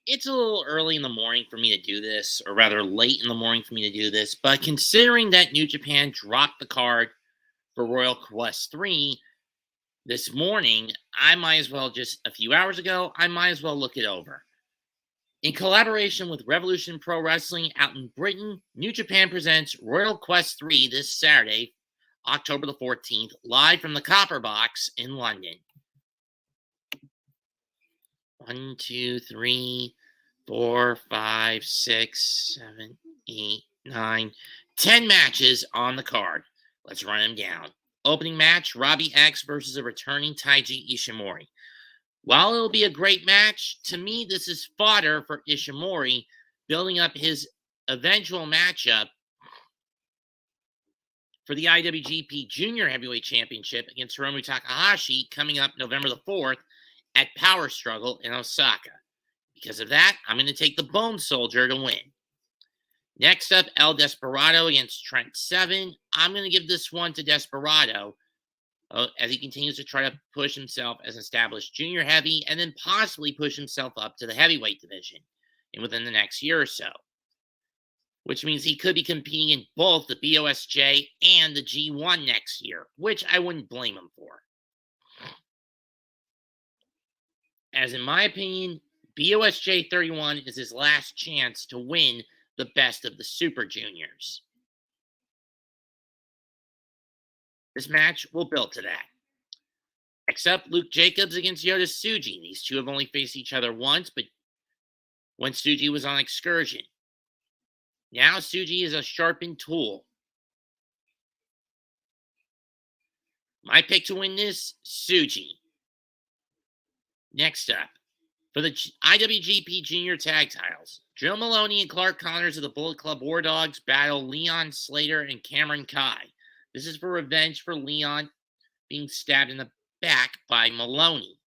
it's a little early in the morning for me to do this, or rather late in the morning for me to do this, but considering that New Japan dropped the card for Royal Quest 3 this morning, I might as well just a few hours ago, I might as well look it over. In collaboration with Revolution Pro Wrestling out in Britain, New Japan presents Royal Quest 3 this Saturday, October the 14th, live from the Copper Box in London. 1, 2, 3, 4, 5, 6, 7, 8, 9, 10 matches on the card. Let's run them down. Opening match, Robbie X versus a returning Taiji Ishimori. While it'll be a great match, to me this is fodder for Ishimori, building up his eventual matchup for the IWGP Junior Heavyweight Championship against Hiromu Takahashi coming up November the 4th at Power Struggle in Osaka. Because of that, I'm going to take the Bone Soldier to win. Next up, El Desperado against Trent 7. I'm going to give this one to Desperado as he continues to try to push himself as an established junior heavy and then possibly push himself up to the heavyweight division within the next year or so. Which means he could be competing in both the BOSJ and the G1 next year, which I wouldn't blame him for. As in my opinion, BOSJ 31 is his last chance to win the best of the Super Juniors. This match will build to that. Next up, Luke Jacobs against Yota Tsuji. These two have only faced each other once, but when Tsuji was on excursion. Now Tsuji is a sharpened tool. My pick to win this, Tsuji. Next up, for the IWGP Junior Tag Titles, Drilla Moloney and Clark Connors of the Bullet Club War Dogs battle Leon Slater and Cameron Khai. This is for revenge for Leon being stabbed in the back by Moloney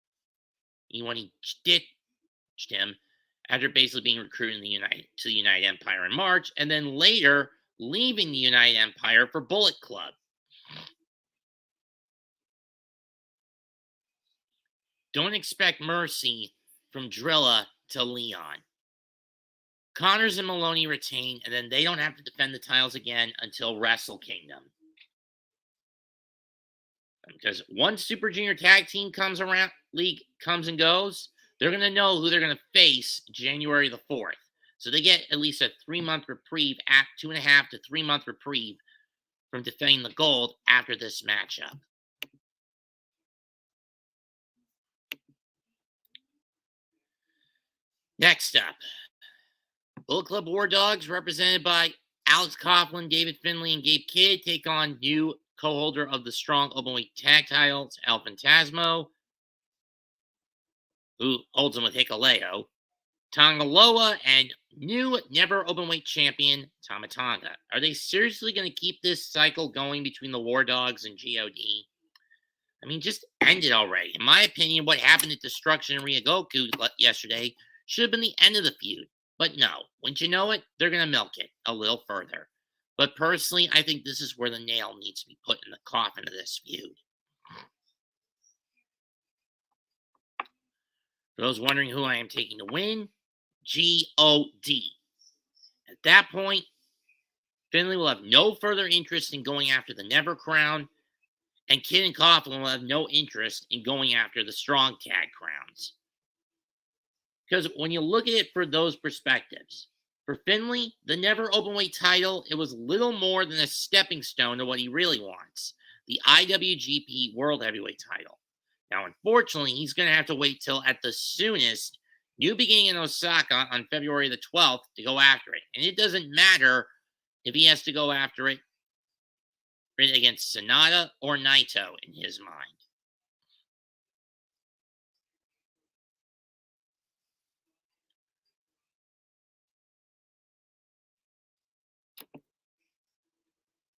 when he ditched him after basically being recruited to the United Empire in March, and then later leaving the United Empire for Bullet Club. Don't expect mercy from Drilla to Leon. Connors and Moloney retain, and then they don't have to defend the titles again until Wrestle Kingdom. Because once Super Junior Tag Team comes and goes, they're going to know who they're going to face January the 4th. So they get at least a 3-month reprieve, 2.5 to 3-month reprieve from defending the gold after this matchup. Next up, Bullet Club War Dogs, represented by Alex Coughlin, David Finlay, and Gabe Kidd, take on new co-holder of the strong openweight tag titles, El Phantasmo, who holds them with Hikuleo, Tonga Loa, and new never openweight champion, Tama Tonga. Are they seriously going to keep this cycle going between the War Dogs and G.O.D? I mean, just end it already. In my opinion, what happened at Destruction and Ryogoku yesterday should have been the end of the feud. But no, wouldn't you know it, they're going to milk it a little further. But personally, I think this is where the nail needs to be put in the coffin of this feud. For those wondering who I am taking to win, G.O.D. At that point, Finlay will have no further interest in going after the Never Crown, and Kidd and Coughlin will have no interest in going after the Strong Tag Crowns. Because when you look at it for those perspectives, for Finlay, the never openweight title, it was little more than a stepping stone to what he really wants, the IWGP World Heavyweight title. Now, unfortunately, he's going to have to wait till at the soonest, New Beginning in Osaka on February the 12th to go after it. And it doesn't matter if he has to go after it against SANADA or Naito in his mind.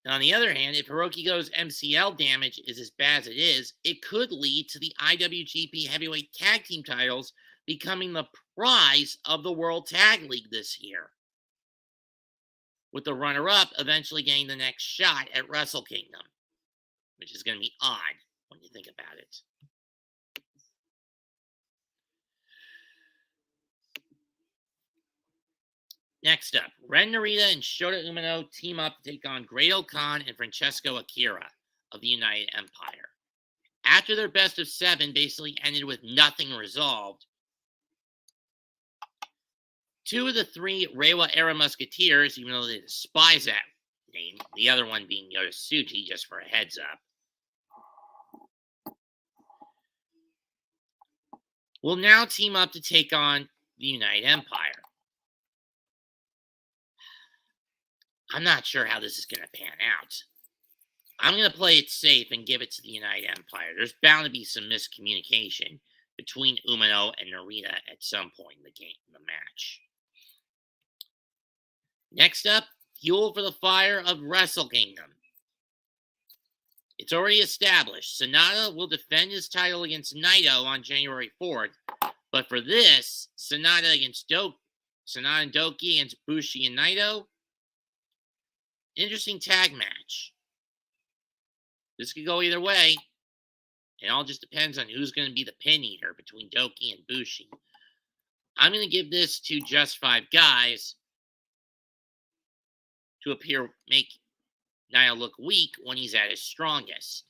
Now, on the other hand, if Hiroki Go's MCL damage is as bad as it is, it could lead to the IWGP Heavyweight Tag Team titles becoming the prize of the World Tag League this year, with the runner-up eventually getting the next shot at Wrestle Kingdom, which is going to be odd when you think about it. Next up, Ren Narita and Shota Umino team up to take on Great-O-Khan and Francesco Akira of the United Empire. After their best of 7 basically ended with nothing resolved, 2 of the 3 Reiwa-era Musketeers, even though they despise that name, the other one being Yota Tsuji, just for a heads up, will now team up to take on the United Empire. I'm not sure how this is going to pan out. I'm going to play it safe and give it to the United Empire. There's bound to be some miscommunication between Umino and Narita at some point in the match. Next up, Fuel for the Fire of Wrestle Kingdom. It's already established. SANADA will defend his title against Naito on January 4th, but for this, SANADA and DOUKI against BUSHI and Naito. Interesting tag match. This could go either way. It all just depends on who's going to be the pin eater between DOUKI and BUSHI. I'm going to give this to just 5 guys to make Naito look weak when he's at his strongest.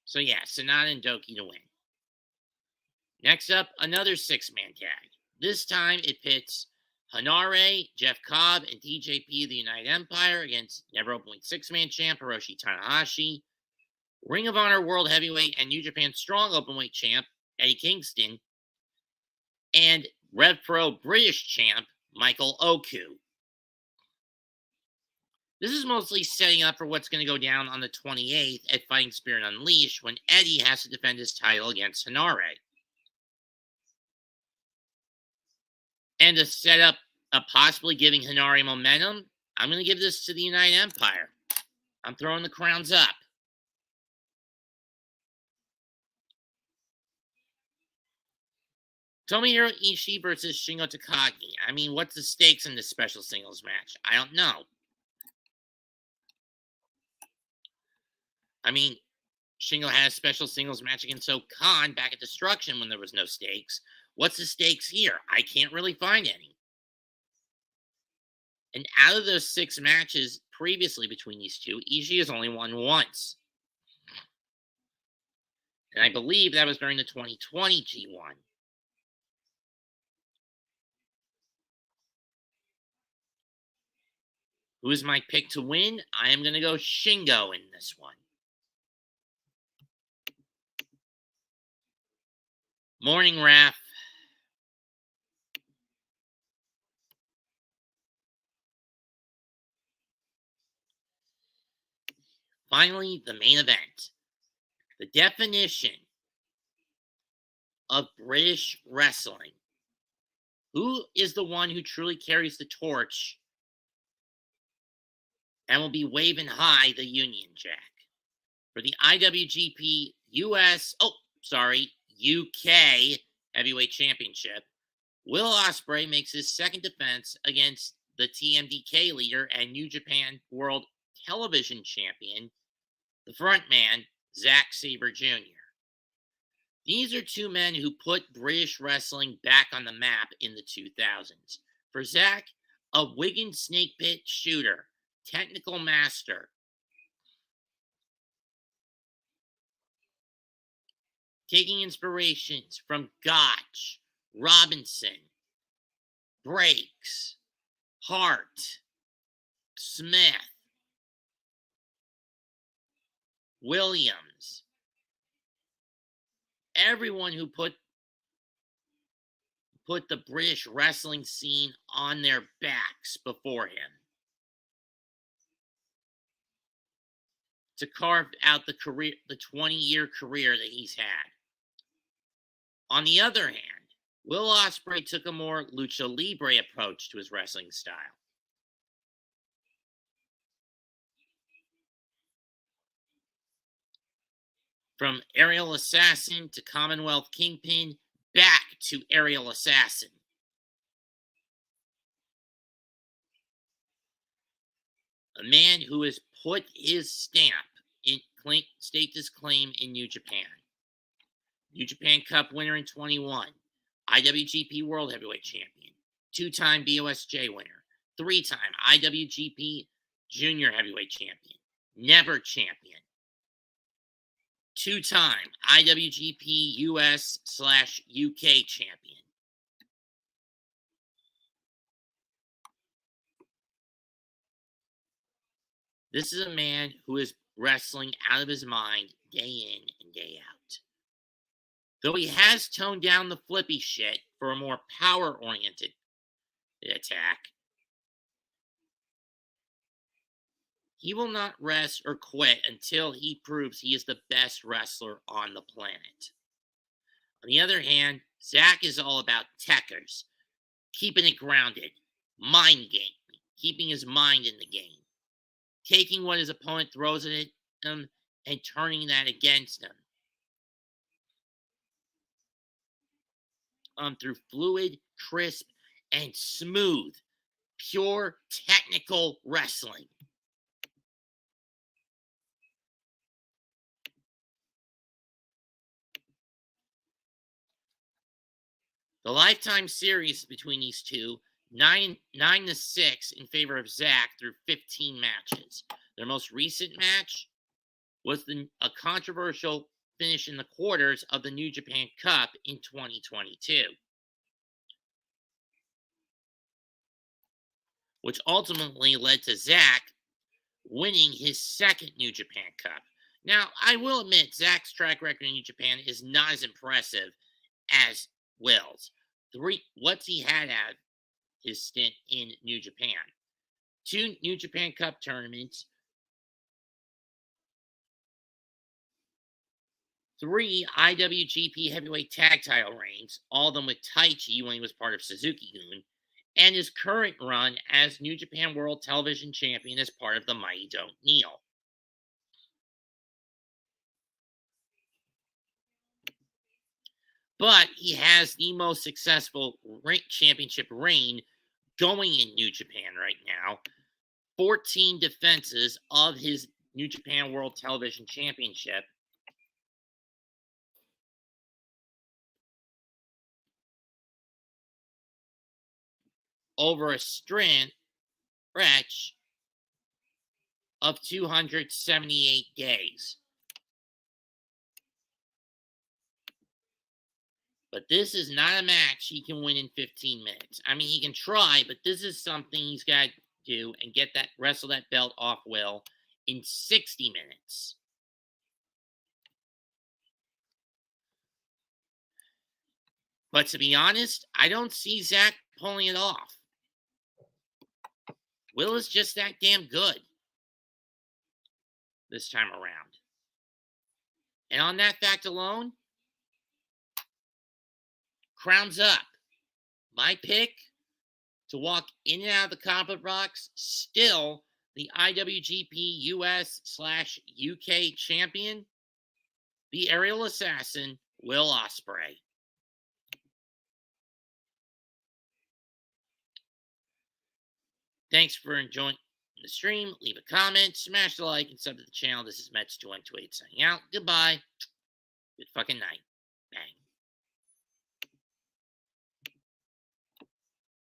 So yeah, SANADA and DOUKI to win. Next up, another 6-man tag. This time it pits Hanare, Jeff Cobb, and NJPW the United Empire against Never Openweight 6-man champ Hiroshi Tanahashi, Ring of Honor World Heavyweight and New Japan Strong Openweight champ Eddie Kingston, and Rev Pro British champ Michael Oku. This is mostly setting up for what's going to go down on the 28th at Fighting Spirit Unleashed when Eddie has to defend his title against Hanare. And to set up possibly giving Hanare momentum, I'm going to give this to the United Empire. I'm throwing the crowns up. Tomohiro Ishii versus Shingo Takagi. I mean, what's the stakes in this special singles match? I don't know. I mean, Shingo had a special singles match against Okan back at Destruction when there was no stakes. What's the stakes here? I can't really find any. And out of those 6 matches previously between these two, Ishii has only won once. And I believe that was during the 2020 G1. Who is my pick to win? I am going to go Shingo in this one. Morning, Raf. Finally, the main event. The definition of British wrestling. Who is the one who truly carries the torch and will be waving high the Union Jack? For the IWGP UK Heavyweight Championship, Will Ospreay makes his second defense against the TMDK leader and New Japan World Television Champion, the frontman, Zack Sabre Jr. These are 2 men who put British wrestling back on the map in the 2000s. For Zack, a Wigan snake pit shooter, technical master, taking inspirations from Gotch, Robinson, Breaks, Hart, Smith, Williams, everyone who put the British wrestling scene on their backs before him to carve out the 20-year career that he's had. On the other hand, Will Ospreay took a more lucha libre approach to his wrestling style. From Aerial Assassin to Commonwealth Kingpin, back to Aerial Assassin. A man who has put his stamp staked his claim in New Japan. New Japan Cup winner in 21. IWGP World Heavyweight Champion, 2-time BOSJ winner, 3-time IWGP Junior Heavyweight Champion, never champion, 2-time IWGP US/UK champion. This is a man who is wrestling out of his mind day in and day out. Though he has toned down the flippy shit for a more power-oriented attack, he will not rest or quit until he proves he is the best wrestler on the planet. On the other hand, Zach is all about techers, keeping it grounded, mind game, keeping his mind in the game, taking what his opponent throws at him and turning that against him. Through fluid, crisp, and smooth, pure technical wrestling. The lifetime series between these two, 9-6 in favor of Zach through 15 matches. Their most recent match was a controversial finish in the quarters of the New Japan Cup in 2022, which ultimately led to Zach winning his second New Japan Cup. Now, I will admit, Zach's track record in New Japan is not as impressive as Will's. What's he had at his stint in New Japan? 2 New Japan Cup tournaments, 3 IWGP Heavyweight Tag Title reigns, all of them with Taiji when he was part of Suzuki-gun, and his current run as New Japan World Television Champion as part of the Mighty Don't Kneel. But he has the most successful championship reign going in New Japan right now. 14 defenses of his New Japan World Television Championship. Over a stretch of 278 days. But this is not a match he can win in 15 minutes. I mean, he can try, but this is something he's got to do and wrestle that belt off Will in 60 minutes. But to be honest, I don't see Zach pulling it off. Will is just that damn good this time around. And on that fact alone, crown's up. My pick to walk in and out of the combat box, still the IWGP US/UK champion, the aerial assassin, Will Ospreay. Thanks for enjoying the stream. Leave a comment, smash the like, and sub to the channel. This is Mets2128 signing out. Goodbye. Good fucking night. Bang.